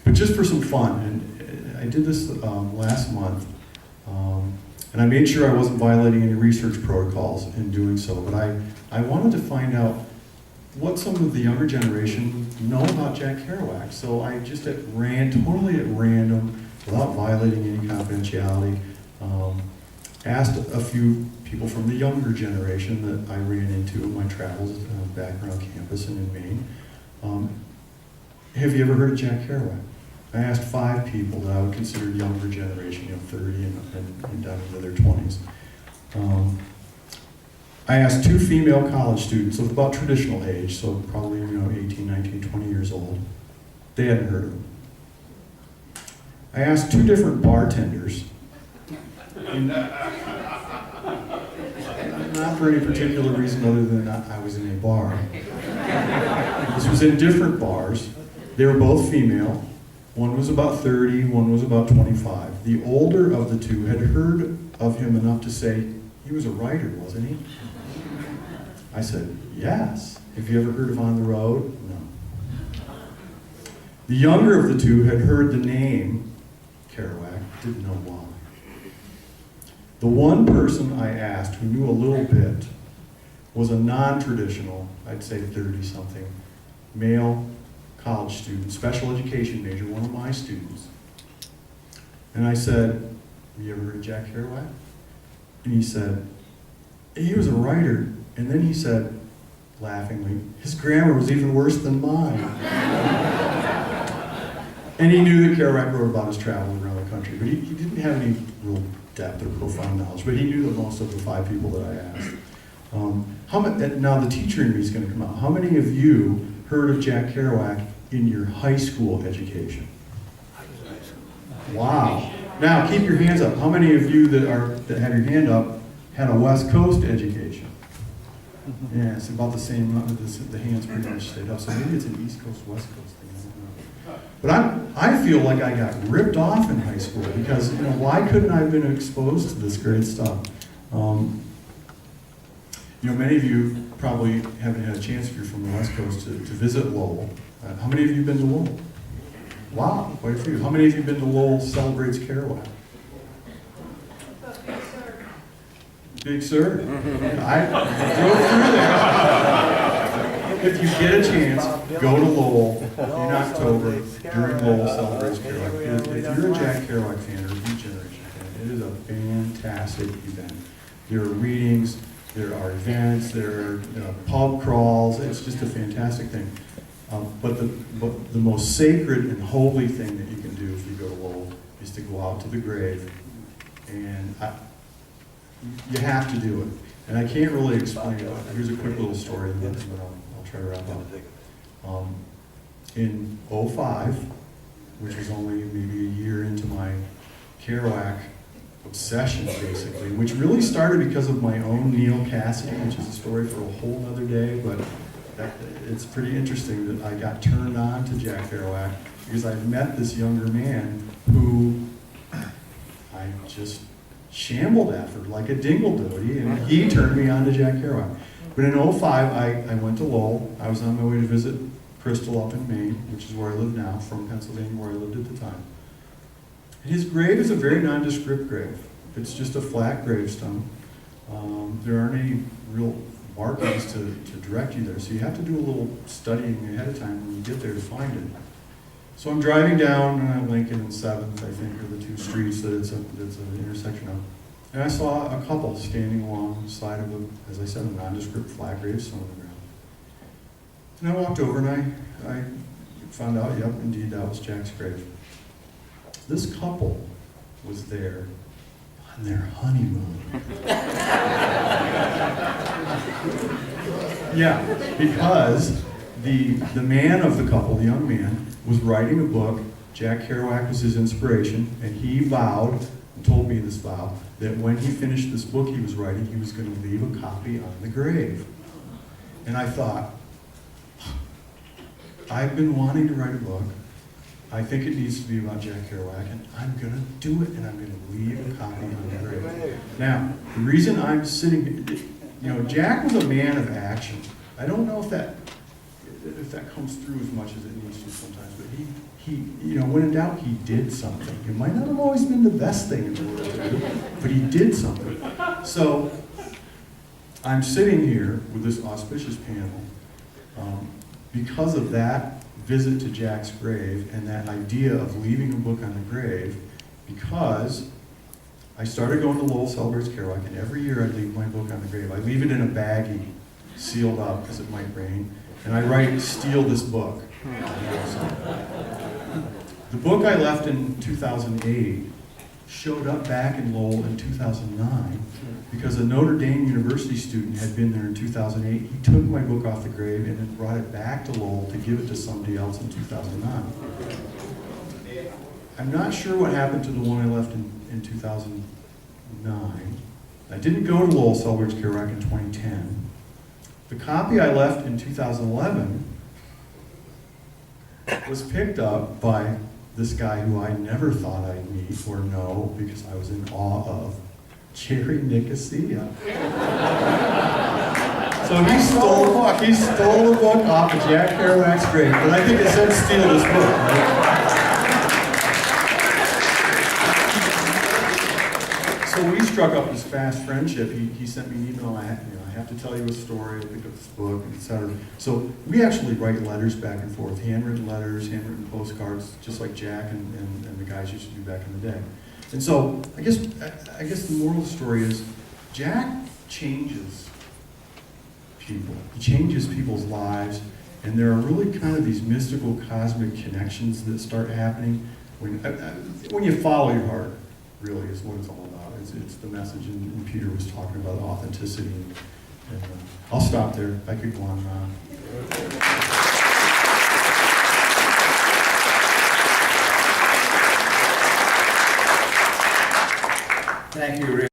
But just for some fun, and I did this last month, and I made sure I wasn't violating any research protocols in doing so, but I wanted to find out what some of the younger generation know about Jack Kerouac. So I just totally at random, without violating any confidentiality, asked a few people from the younger generation that I ran into in my travels back around campus and in Maine. Have you ever heard of Jack Kerouac? I asked 5 people that I would consider younger generation, 30 and down into their 20s. I asked 2 female college students of about traditional age, so probably 18, 19, 20 years old. They hadn't heard of him. I asked 2 different bartenders, not for any particular reason other than I was in a bar. This was in different bars. They were both female. One was about 30, one was about 25. The older of the 2 had heard of him enough to say, he was a writer, wasn't he? I said, yes. Have you ever heard of On the Road? No. The younger of the 2 had heard the name Kerouac, didn't know why. The one person I asked who knew a little bit was a non-traditional, I'd say 30-something, male college student, special education major, one of my students. And I said, have you ever heard of Jack Kerouac? And he said, he was a writer. And then he said, laughingly, his grammar was even worse than mine. And he knew that Kerouac wrote about his travels around the country, but he didn't have any real depth or profound knowledge, but he knew that most of the 5 people that I asked. Now the teacher in me is going to come out. How many of you heard of Jack Kerouac in your high school education? Wow. Now keep your hands up. How many of you that had your hand up had a West Coast education? Yeah, it's about the same. The hands pretty much stayed up. So maybe it's an East Coast, West Coast thing. I don't know. But I feel like I got ripped off in high school because why couldn't I have been exposed to this great stuff? Many of you probably haven't had a chance if you're from the West Coast to visit Lowell. How many of you have been to Lowell? Wow, quite a few. How many of you have been to Lowell Celebrates Kerouac? Big Sur? I drove through there. If you get a chance, go to Lowell in October during Lowell Celebrates Kerouac. If you're a Jack Kerouac fan or a Beat Generation fan, it is a fantastic event. There are readings, there are events, there are pub crawls. It's just a fantastic thing. But the most sacred and holy thing that you can do if you go to Lowell is to go out to the grave, and you have to do it. And I can't really explain it. Here's a quick little story, and then I'll try to wrap up. In '05, which was only maybe a year into my Kerouac obsession, basically, which really started because of my own Neil Cassidy, which is a story for a whole other day, but it's pretty interesting that I got turned on to Jack Kerouac because I met this younger man who I just shambled after like a dingle-doody, and he turned me on to Jack Kerouac. But in '05, I went to Lowell. I was on my way to visit Crystal up in Maine, which is where I live now, from Pennsylvania, where I lived at the time. And his grave is a very nondescript grave. It's just a flat gravestone. There aren't any real markings to direct you there, so you have to do a little studying ahead of time when you get there to find it. So I'm driving down Lincoln and 7th, I think, are the 2 streets that it's an intersection of. And I saw a couple standing alongside of as I said, a nondescript flat gravestone on the ground. And I walked over and I found out, yep, indeed, that was Jack's grave. This couple was there on their honeymoon. Yeah, because the man of the couple, the young man, was writing a book. Jack Kerouac was his inspiration, and he vowed, and told me this vow, that when he finished this book he was writing, he was going to leave a copy on the grave. And I thought, I've been wanting to write a book. I think it needs to be about Jack Kerouac, and I'm going to do it, and I'm going to leave a copy on the grave. Now, the reason I'm sitting here, Jack was a man of action. I don't know if that if that comes through as much as it needs to sometimes, but he, when in doubt, he did something. It might not have always been the best thing in the world to do, but he did something. So, I'm sitting here with this auspicious panel because of that visit to Jack's grave and that idea of leaving a book on the grave, because I started going to Lowell Celebrates Kerouac, and every year I'd leave my book on the grave. I leave it in a baggie, sealed up, because it might rain, and I write, "Steal this book." The book I left in 2008 showed up back in Lowell in 2009 because a Notre Dame University student had been there in 2008. He took my book off the grave and then brought it back to Lowell to give it to somebody else in 2009. I'm not sure what happened to the one I left in 2009. I didn't go to Lowell Celebrates Kerouac in 2010. The copy I left in 2011 was picked up by this guy who I never thought I'd meet or know because I was in awe of, Jerry Nicosia. So he stole the book. He stole the book off of Jack Kerouac's grave, but I think it said "Steal this book," right? So we struck up this fast friendship. He sent me an email. I have to tell you a story. I picked up this book, etc. So we actually write letters back and forth, handwritten letters, handwritten postcards, just like Jack and the guys used to do back in the day. And so I guess the moral of the story is Jack changes people. He changes people's lives, and there are really kind of these mystical cosmic connections that start happening when you follow your heart. Really is what it's all about. It's the message, and Peter was talking about authenticity. And I'll stop there. I could go on and on. Thank you, Rick.